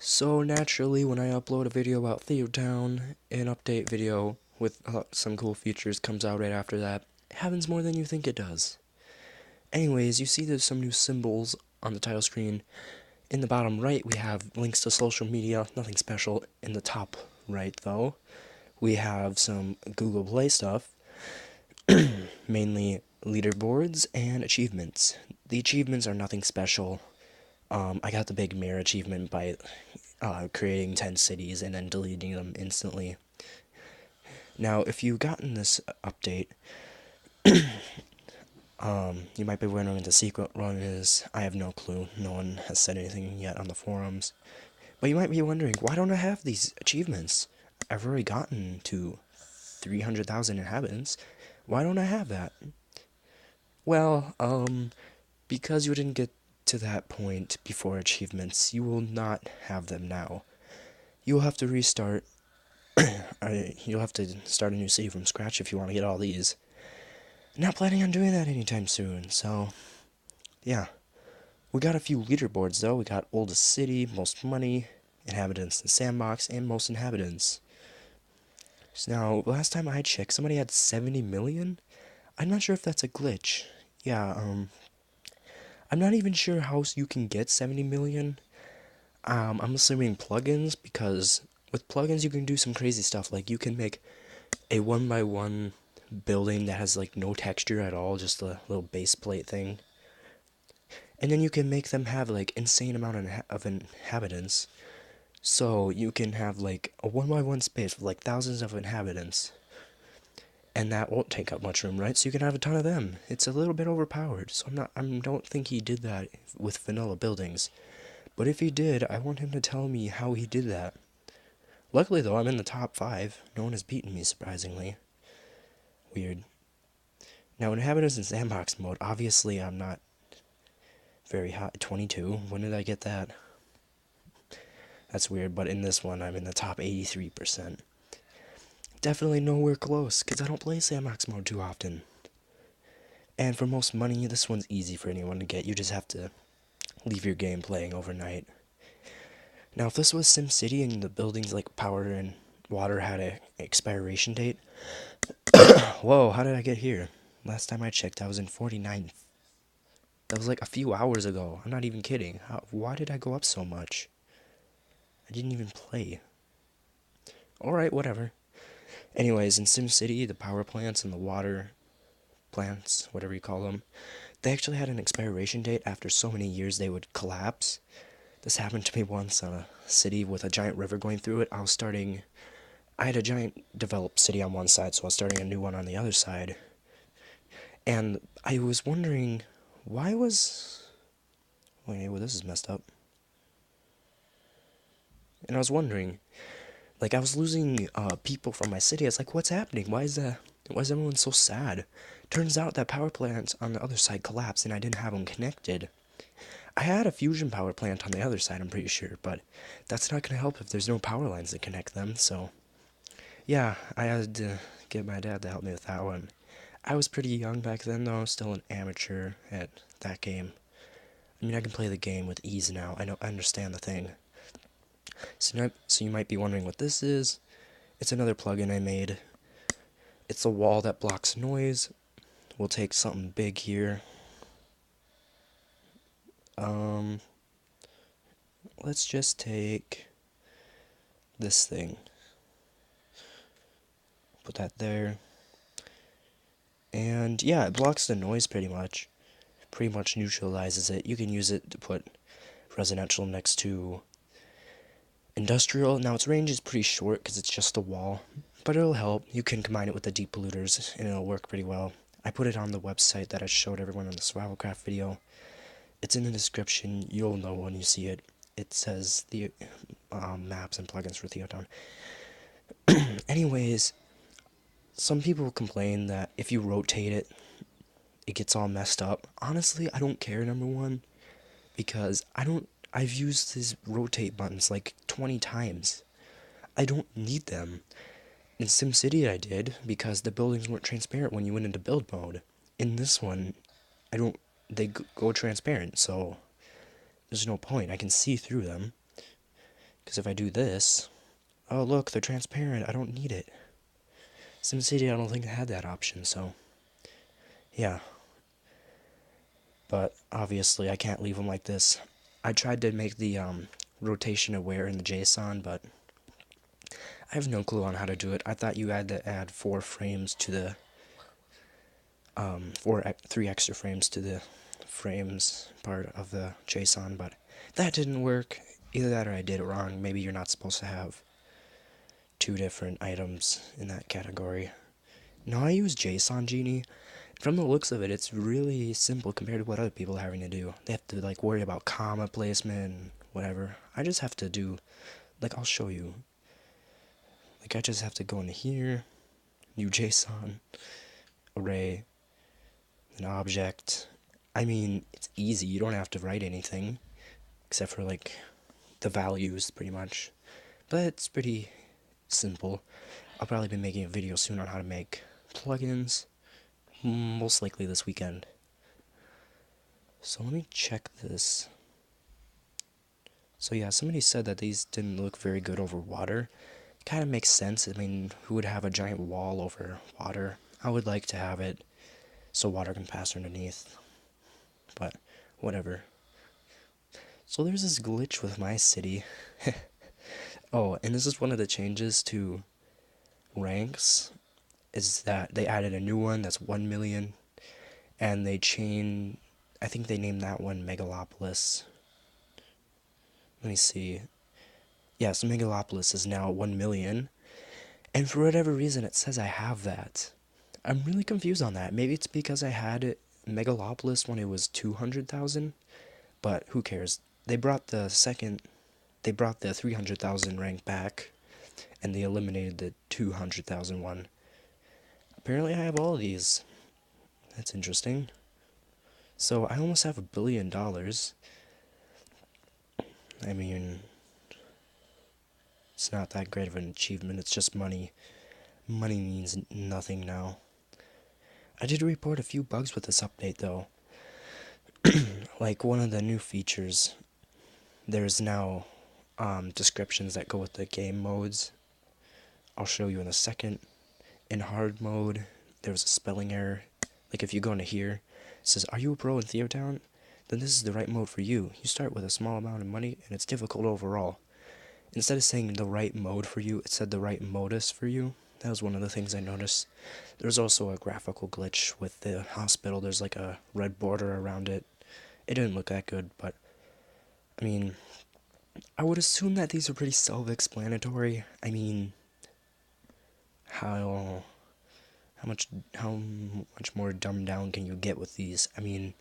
So naturally, when I upload a video about TheoTown, an update video with some cool features comes out right after that. It happens more than you think it does. Anyways, you see there's some new symbols on the title screen. In the bottom right, we have links to social media, nothing special. In the top right, though, we have some Google Play stuff, mainly leaderboards and achievements. The achievements are nothing special. I got the big mirror achievement by creating 10 cities and then deleting them instantly. Now, if you've gotten this update, you might be wondering what the secret run is. I have no clue. No one has said anything yet on the forums. But you might be wondering, why don't I have these achievements? I've already gotten to 300,000 inhabitants. Why don't I have that? Well, because you didn't get to that point before achievements, you will not have them now. You'll have to restart. You'll have to start a new city from scratch if you want to get all these. Not planning on doing that anytime soon, so yeah. We got a few leaderboards though. We got oldest city, most money, inhabitants in the sandbox, and most inhabitants. So now, last time I checked, somebody had 70 million? I'm not sure if that's a glitch. Yeah, I'm not even sure how you can get 70 million. I'm assuming plugins, because with plugins you can do some crazy stuff, like you can make a 1x1 building that has like no texture at all, just a little base plate thing. And then you can make them have like insane amount of inhabitants. So you can have like a 1x1 space with like thousands of inhabitants. And that won't take up much room, right? So you can have a ton of them. It's a little bit overpowered, so I don't think he did that with vanilla buildings. But if he did, I want him to tell me how he did that. Luckily though, I'm in the top 5. No one has beaten me, surprisingly. Weird. Now, inhabitants in sandbox mode, obviously I'm not very high. 22. When did I get that? That's weird, but in this one, I'm in the top 83%. Definitely nowhere close, because I don't play sandbox mode too often. And for most money, this one's easy for anyone to get. You just have to leave your game playing overnight. Now, if this was SimCity and the buildings like power and water had an expiration date... Whoa, how did I get here? Last time I checked, I was in 49th. That was like a few hours ago. I'm not even kidding. Why did I go up so much? I didn't even play. Alright, whatever. Anyways, in SimCity, the power plants and the water plants, whatever you call them, they actually had an expiration date. After so many years they would collapse. This happened to me once on a city with a giant river going through it. I had a giant developed city on one side, so I was starting a new one on the other side. And I was wondering, wait, well, this is messed up. And I was wondering, like, I was losing people from my city. I was like, what's happening? Why is everyone so sad? Turns out that power plants on the other side collapsed and I didn't have them connected. I had a fusion power plant on the other side, I'm pretty sure, but that's not going to help if there's no power lines to connect them, so... Yeah, I had to get my dad to help me with that one. I was pretty young back then, though. Still an amateur at that game. I mean, I can play the game with ease now. I understand the thing. So you might be wondering what this is. It's another plugin I made. It's a wall that blocks noise. We'll take something big here. Let's just take this thing. Put that there. And yeah, it blocks the noise pretty much. Pretty much neutralizes it. You can use it to put residential next to industrial. Now its range is pretty short because it's just a wall, but it'll help. You can combine it with the deep polluters and it'll work pretty well. I put it on the website that I showed everyone in the Survivalcraft video. It's in the description. You'll know when you see it. It says the maps and plugins for TheoTown. Anyways, some people complain that if you rotate it, it gets all messed up. Honestly, I don't care, number one, because I've used these rotate buttons like 20 times. I don't need them. In SimCity I did, because the buildings weren't transparent when you went into build mode. In this one, they go transparent, so there's no point. I can see through them. Because if I do this, oh look, they're transparent, I don't need it. SimCity, I don't think it had that option, so yeah. But obviously I can't leave them like this. I tried to make the rotation aware in the JSON, but I have no clue on how to do it. I thought you had to add 4 frames to the 3 extra frames to the frames part of the JSON, but that didn't work. Either that or I did it wrong. Maybe you're not supposed to have 2 different items in that category. No, I use JSON Genie. From the looks of it, it's really simple compared to what other people are having to do. They have to like worry about comma placement and whatever. I just have to do, like, I'll show you. Like, I just have to go into here, new JSON, array, an object. I mean, it's easy. You don't have to write anything, except for like the values, pretty much. But it's pretty simple. I'll probably be making a video soon on how to make plugins, most likely this weekend. So let me check this. So yeah, somebody said that these didn't look very good over water. Kind of makes sense. I mean, who would have a giant wall over water? I would like to have it so water can pass underneath, but whatever. So there's this glitch with my city. Oh, and this is one of the changes to ranks, is that they added a new one that's 1 million, and I think they named that one Megalopolis. Let me see. Yeah, so Megalopolis is now 1 million, and for whatever reason it says I have that. I'm really confused on that. Maybe it's because I had Megalopolis when it was 200,000, but who cares? They brought the 300,000 rank back, and they eliminated the 200,000 one. Apparently I have all of these. That's interesting. So I almost have $1 billion. I mean, it's not that great of an achievement, it's just money. Money means nothing now. I did report a few bugs with this update though. Like one of the new features, there's now descriptions that go with the game modes. I'll show you in a second. In hard mode, there was a spelling error. Like if you go into here, it says, "Are you a pro in TheoTown? Then this is the right mode for you. You start with a small amount of money and it's difficult overall." Instead of saying the right mode for you, it said the right modus for you. That was one of the things I noticed. There's also a graphical glitch with the hospital. There's like a red border around it. It didn't look that good, but I mean, I would assume that these are pretty self-explanatory. I mean, how much more dumbed down can you get with these? I mean,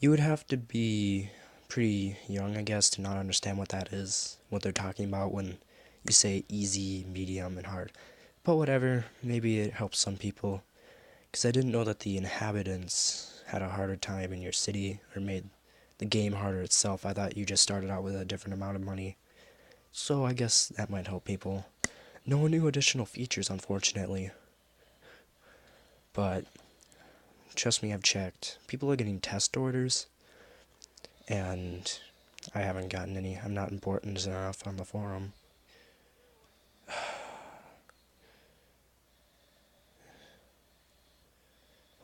you would have to be pretty young, I guess, to not understand what that is, what they're talking about when you say easy, medium, and hard. But whatever, maybe it helps some people, because I didn't know that the inhabitants had a harder time in your city, or made the game harder itself. I thought you just started out with a different amount of money. So I guess that might help people. No new additional features, unfortunately. But trust me, I've checked. People are getting test orders, and I haven't gotten any. I'm not important enough on the forum.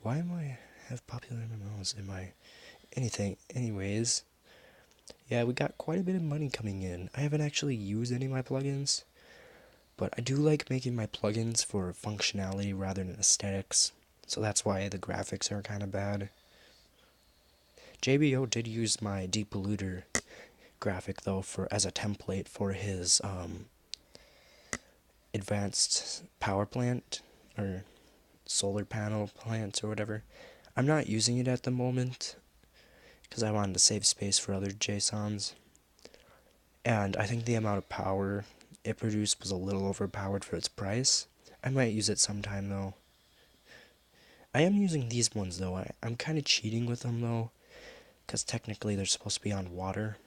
Why am I have popular MMOs in my anything? Anyways, yeah, we got quite a bit of money coming in. I haven't actually used any of my plugins, but I do like making my plugins for functionality rather than aesthetics. So that's why the graphics are kind of bad. JBO did use my depolluter graphic though as a template for his advanced power plant or solar panel plants or whatever. I'm not using it at the moment because I wanted to save space for other JSONs, and I think the amount of power it produced was a little overpowered for its price. I might use it sometime though. I am using these ones though. I'm kind of cheating with them though, because technically they're supposed to be on water,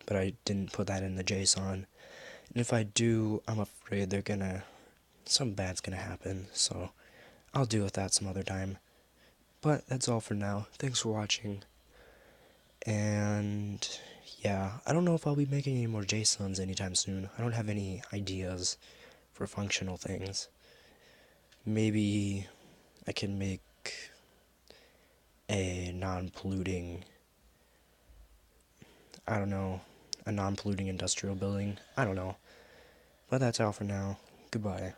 but I didn't put that in the JSON. And if I do, I'm afraid something bad's gonna happen, so I'll deal with that some other time. But that's all for now. Thanks for watching, and Yeah, I don't know if I'll be making any more JSONs anytime soon. I don't have any ideas for functional things. Maybe I can make a non-polluting, I don't know, a non-polluting industrial building. I don't know. But that's all for now. Goodbye.